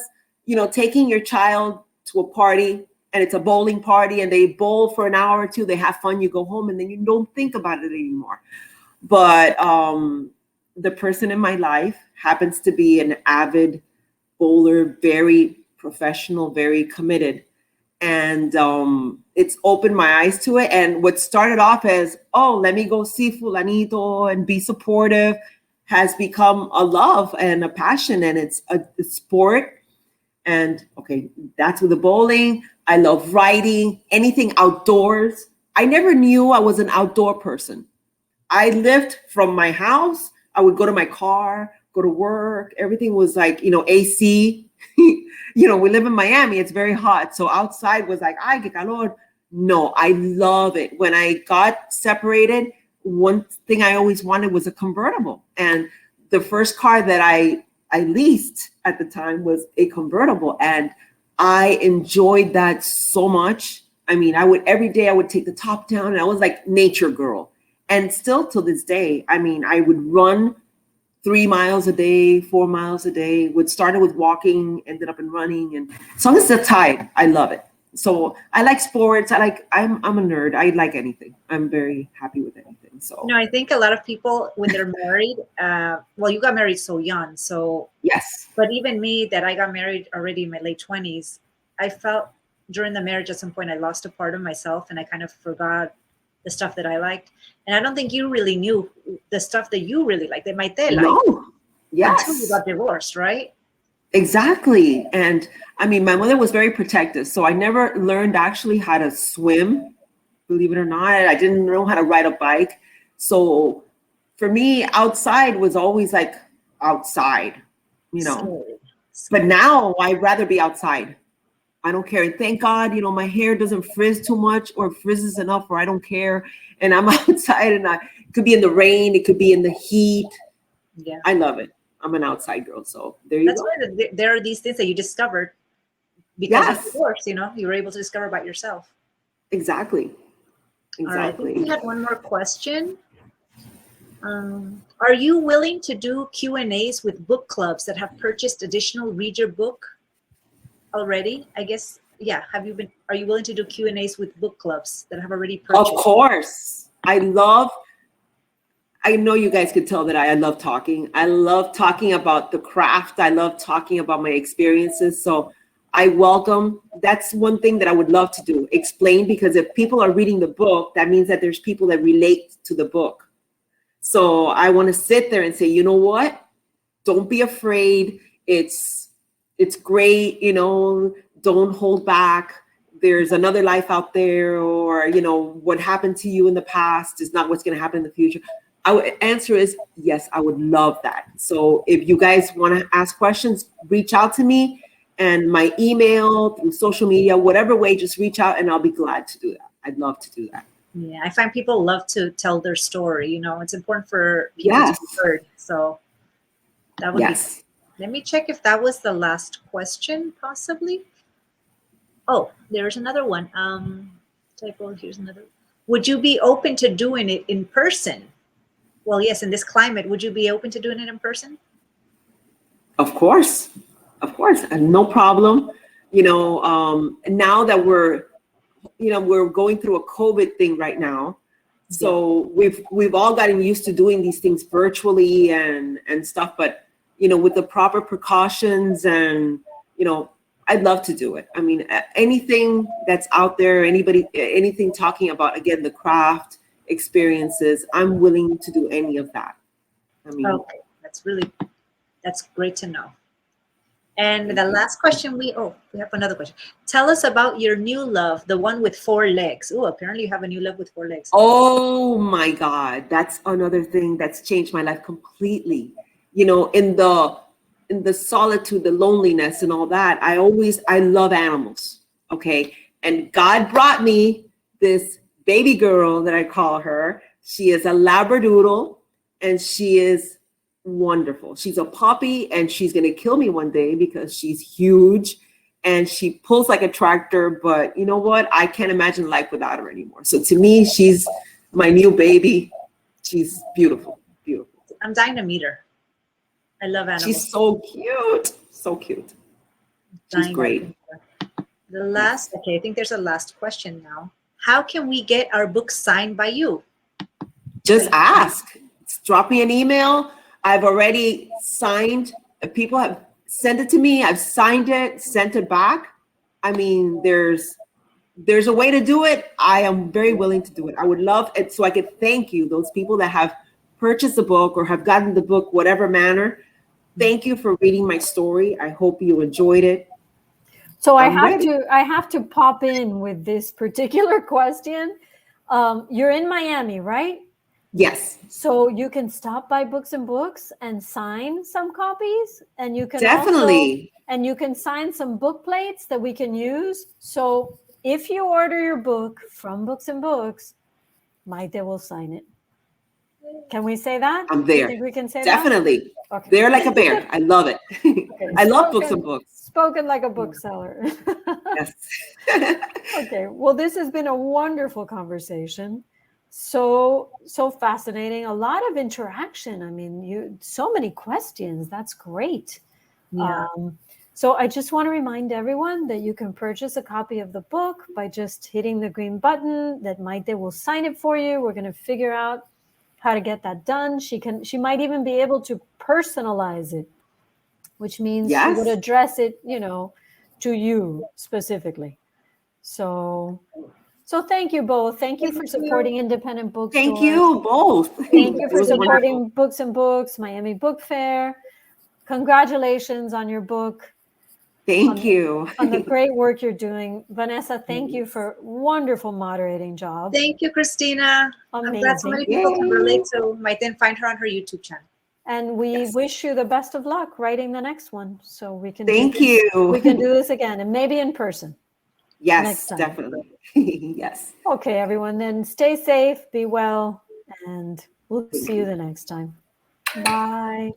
Speaker 2: taking your child to a party, and it's a bowling party, and they bowl for an hour or two, they have fun, you go home, and then you don't think about it anymore. But the person in my life happens to be an avid bowler, very professional, very committed. And it's opened my eyes to it. And what started off as, let me go see fulanito and be supportive, has become a love and a passion, and it's a sport. And that's with the bowling. I love writing, anything outdoors. I never knew I was an outdoor person. I lived from my house. I would go to my car, go to work. Everything was like, AC. We live in Miami. It's very hot. So outside was like, ay, que calor. No, I love it. When I got separated, one thing I always wanted was a convertible. And the first car that I leased at the time was a convertible. And I enjoyed that so much. Every day I would take the top down, and I was like nature girl. And still to this day, I would run 3 miles a day, 4 miles a day. Would started with walking, ended up in running. And as long as it's the tide, I love it. So I like sports. I'm a nerd. I like anything. I'm very happy with anything. So
Speaker 3: I think a lot of people, when they're married, you got married so young. So
Speaker 2: yes.
Speaker 3: But even me, that I got married already in my late 20s, I felt during the marriage at some point I lost a part of myself, and I kind of forgot the stuff that I liked. And I don't think you really knew the stuff that you really liked, that Maite liked.
Speaker 2: No. Yes.
Speaker 3: Until you got divorced, right?
Speaker 2: Exactly. And my mother was very protective. So I never learned actually how to swim, believe it or not. I didn't know how to ride a bike. So for me, outside was always like outside, But now I'd rather be outside. I don't care. And thank God, my hair doesn't frizz too much, or frizzes enough where I don't care. And I'm outside, and it could be in the rain. It could be in the heat.
Speaker 3: Yeah.
Speaker 2: I love it. I'm an outside girl. So there you go.
Speaker 3: That's why there are these things that you discovered because of divorce, you were able to discover about yourself.
Speaker 2: Exactly.
Speaker 3: All right, I think we had one more question. Are you willing to do Q&As with book clubs that have purchased additional read your book already? I guess, yeah. Are you willing to do Q&As with book clubs that have already
Speaker 2: Of
Speaker 3: purchased?
Speaker 2: course. I know you guys could tell that I love talking. I love talking about the craft. I love talking about my experiences. So I welcome, that's one thing that I would love to do, explain, because if people are reading the book, that means that there's people that relate to the book. So I want to sit there and say, you know what? Don't be afraid. It's great. Don't hold back. There's another life out there, or, what happened to you in the past is not what's going to happen in the future. Answer is yes, I would love that. So if you guys want to ask questions, reach out to me, and my email, through social media, whatever way, just reach out and I'll be glad to do that. I'd love to do that.
Speaker 3: Yeah, I find people love to tell their story. It's important for people to be heard. So that would be. Let me check if that was the last question, possibly. Oh, there's another one. Here's another. Would you be open to doing it in person? Well, yes, in this climate, would you be open to doing it in person?
Speaker 2: Of course, no problem. Now that we're going through a COVID thing right now. So we've all gotten used to doing these things virtually and stuff, but with the proper precautions, and I'd love to do it. I mean, anything that's out there, anything talking about, again, the craft experiences, I'm willing to do any of that.
Speaker 3: Okay, that's great to know. And the last question we have another question. Tell us about your new love, the one with 4 legs. Oh, apparently you have a new love with 4 legs.
Speaker 2: Oh my God, that's another thing that's changed my life completely. In the solitude, the loneliness and all that, I love animals. Okay. And God brought me this baby girl that I call her. She is a Labradoodle, and she is wonderful. She's a puppy, and she's going to kill me one day because she's huge and she pulls like a tractor. But you know what? I can't imagine life without her anymore. So to me, she's my new baby. She's beautiful. Beautiful.
Speaker 3: I'm dying to meet her. I love animals.
Speaker 2: She's so cute. So cute. She's great.
Speaker 3: I think there's a last question now. How can we get our book signed by you?
Speaker 2: Just ask. Drop me an email. I've already signed. People have sent it to me. I've signed it, sent it back. I mean, there's a way to do it. I am very willing to do it. I would love it, so I could thank you, those people that have purchased the book or have gotten the book, whatever manner. Thank you for reading my story. I hope you enjoyed it.
Speaker 1: So I have to pop in with this particular question. You're in Miami, right?
Speaker 2: Yes.
Speaker 1: So you can stop by Books and Books and sign some copies, and you can you can sign some book plates that we can use. So if you order your book from Books and Books, Maite will sign it. Can we say that?
Speaker 2: I'm there.
Speaker 1: You think we can say
Speaker 2: Definitely.
Speaker 1: that? Okay.
Speaker 2: There like a bear. I love it.
Speaker 1: Okay.
Speaker 2: I love Books and Books.
Speaker 1: Spoken like a bookseller.
Speaker 2: Yes.
Speaker 1: Okay. Well, this has been a wonderful conversation. So fascinating. A lot of interaction. I mean, so many questions. That's great.
Speaker 3: Yeah.
Speaker 1: So I just want to remind everyone that you can purchase a copy of the book by just hitting the green button. That Maite will sign it for you. We're going to figure out how to get that done. She might even be able to personalize it, which means she would address it, to you specifically. So thank you both. Thank you for supporting independent bookstores.
Speaker 2: Thank you both.
Speaker 1: Thank you for supporting Books and Books, Miami Book Fair. Congratulations on your book.
Speaker 2: Thank you.
Speaker 1: On the great work you're doing. Vanessa, thank you for wonderful moderating job.
Speaker 3: Thank you, Christina.
Speaker 1: Amazing.
Speaker 3: I'm glad so many people can relate to Maite and find her on her YouTube channel.
Speaker 1: And we wish you the best of luck writing the next one, so we can
Speaker 2: we
Speaker 1: can do this again, and maybe in person.
Speaker 2: Yes,
Speaker 1: next time.
Speaker 2: Definitely. Yes.
Speaker 1: Okay, everyone, then stay safe, be well, and we'll see you the next time. Bye.